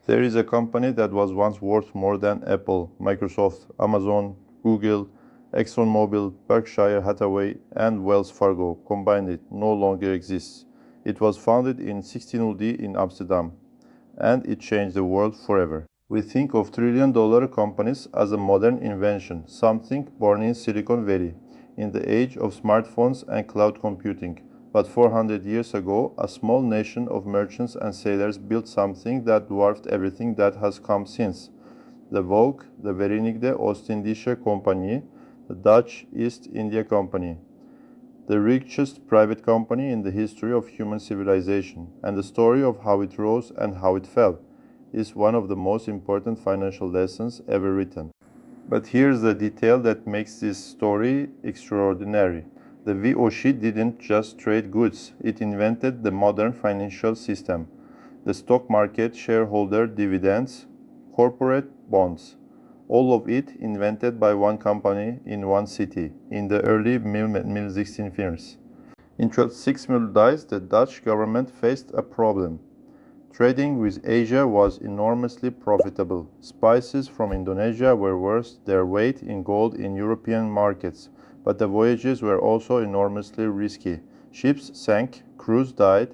There is a company that was once worth more than Apple, Microsoft, Amazon, Google, ExxonMobil, Berkshire Hathaway, and Wells Fargo combined. It no longer exists. It was founded in 1600 in Amsterdam, and it changed the world forever. We think of trillion-dollar companies as a modern invention, something born in Silicon Valley, in the age of smartphones and cloud computing. But 400 years ago, a small nation of merchants and sailors built something that dwarfed everything that has come since. The Vogue, the Verenigde Oostindische Compagnie, the Dutch East India Company, the richest private company in the history of human civilization, and the story of how it rose and how it fell, is one of the most important financial lessons ever written. But here's the detail that makes this story extraordinary. The VOC didn't just trade goods, it invented the modern financial system. The stock market, shareholder dividends, corporate bonds. All of it invented by one company in one city, in the early 1600s. In 1260, the Dutch government faced a problem. Trading with Asia was enormously profitable. Spices from Indonesia were worth their weight in gold in European markets, but the voyages were also enormously risky. Ships sank, crews died,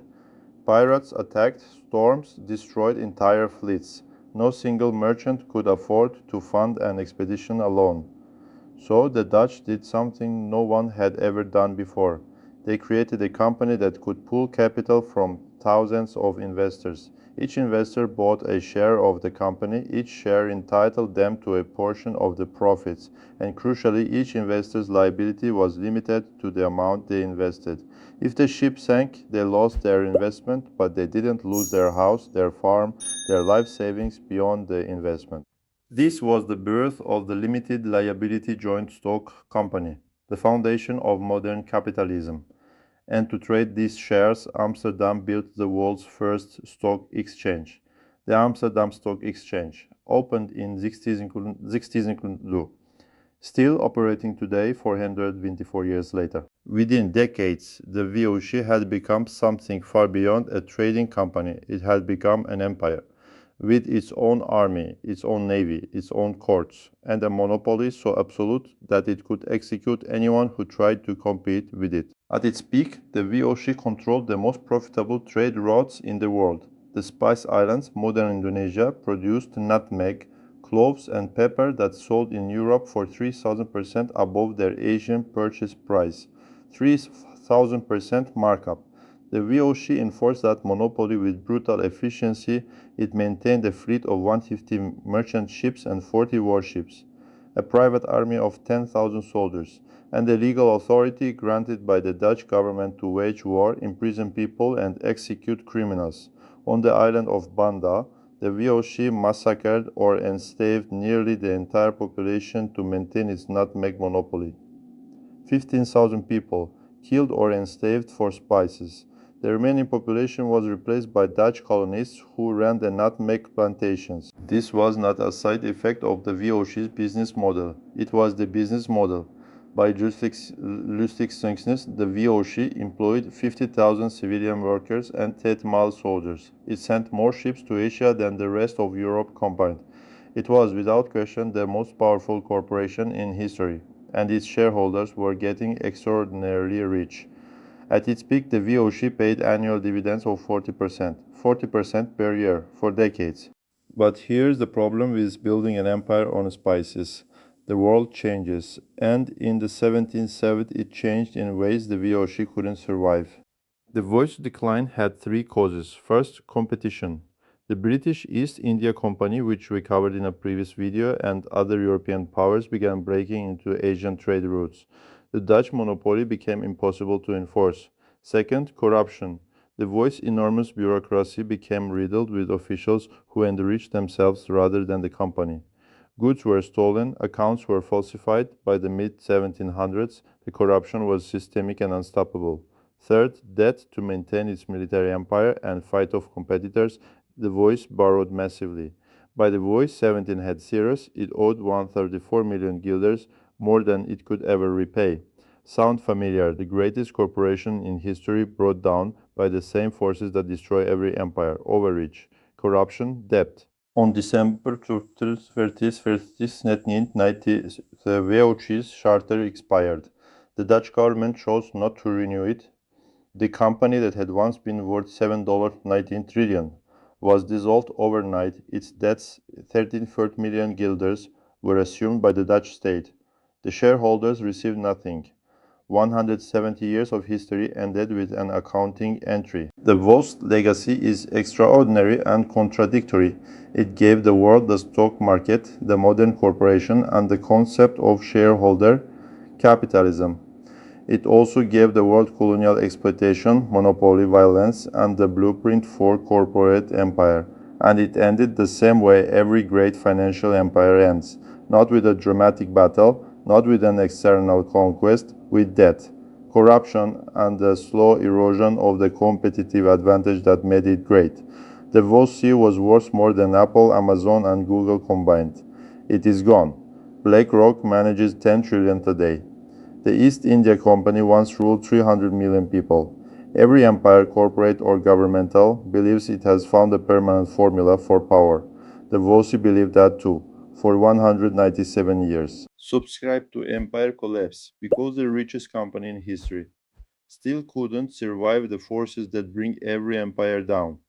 pirates attacked, storms destroyed entire fleets. No single merchant could afford to fund an expedition alone. So the Dutch did something no one had ever done before. They created a company that could pool capital from thousands of investors. Each investor bought a share of the company. Each share entitled them to a portion of the profits. And crucially, each investor's liability was limited to the amount they invested. If the ship sank, they lost their investment, but they didn't lose their house, their farm, their life savings beyond the investment. This was the birth of the limited liability joint stock company, the foundation of modern capitalism. And to trade these shares, Amsterdam built the world's first stock exchange. The Amsterdam Stock Exchange opened in 1602, still operating today 424 years later. Within decades, the VOC had become something far beyond a trading company. It had become an empire, with its own army, its own navy, its own courts, and a monopoly so absolute that it could execute anyone who tried to compete with it. At its peak, the VOC controlled the most profitable trade routes in the world. The Spice Islands, modern Indonesia, produced nutmeg, cloves, and pepper that sold in Europe for 3,000% above their Asian purchase price. 3,000% markup. The VOC enforced that monopoly with brutal efficiency. It maintained a fleet of 150 merchant ships and 40 warships, a private army of 10,000 soldiers, and the legal authority granted by the Dutch government to wage war, imprison people, and execute criminals. On the island of Banda, the VOC massacred or enslaved nearly the entire population to maintain its nutmeg monopoly. 15,000 people, killed or enslaved for spices. The remaining population was replaced by Dutch colonists who ran the nutmeg plantations. This was not a side effect of the VOC's business model. It was the business model. By jurisdictions, the VOC employed 50,000 civilian workers and 10,000 soldiers. It sent more ships to Asia than the rest of Europe combined. It was, without question, the most powerful corporation in history, and its shareholders were getting extraordinarily rich. At its peak, the VOC paid annual dividends of 40% per year, for decades. But here's the problem with building an empire on spices. The world changes, and in the 1770s it changed in ways the VOC couldn't survive. The voice decline had three causes. First, competition. The British East India Company, which we covered in a previous video, and other European powers began breaking into Asian trade routes. The Dutch monopoly became impossible to enforce. Second, corruption. The voice's enormous bureaucracy became riddled with officials who enriched themselves rather than the company. Goods were stolen, accounts were falsified. By the mid-1700s, the corruption was systemic and unstoppable. Third, debt. To maintain its military empire and fight off competitors, the voice borrowed massively. By the voice 17 had zeros, it owed 134 million guilders, more than it could ever repay. Sound familiar? The greatest corporation in history brought down by the same forces that destroy every empire: overreach, corruption, debt. On December 30th, 1990, the VOC's charter expired. The Dutch government chose not to renew it. The company that had once been worth $7.19 trillion was dissolved overnight. Its debts, 13 million guilders, were assumed by the Dutch state. The shareholders received nothing. 170 years of history ended with an accounting entry. The Voss legacy is extraordinary and contradictory. It gave the world the stock market, the modern corporation, and the concept of shareholder capitalism. It also gave the world colonial exploitation, monopoly violence, and the blueprint for corporate empire. And it ended the same way every great financial empire ends, not with a dramatic battle, not with an external conquest, with debt, corruption, and the slow erosion of the competitive advantage that made it great. The Sea was worth more than Apple, Amazon, and Google combined. It is gone. BlackRock manages 10 trillion today. The East India Company once ruled 300 million people. Every empire, corporate or governmental, believes it has found a permanent formula for power. The Vosi believed that too, for 197 years. Subscribe to Empire Collapse because the richest company in history still couldn't survive the forces that bring every empire down.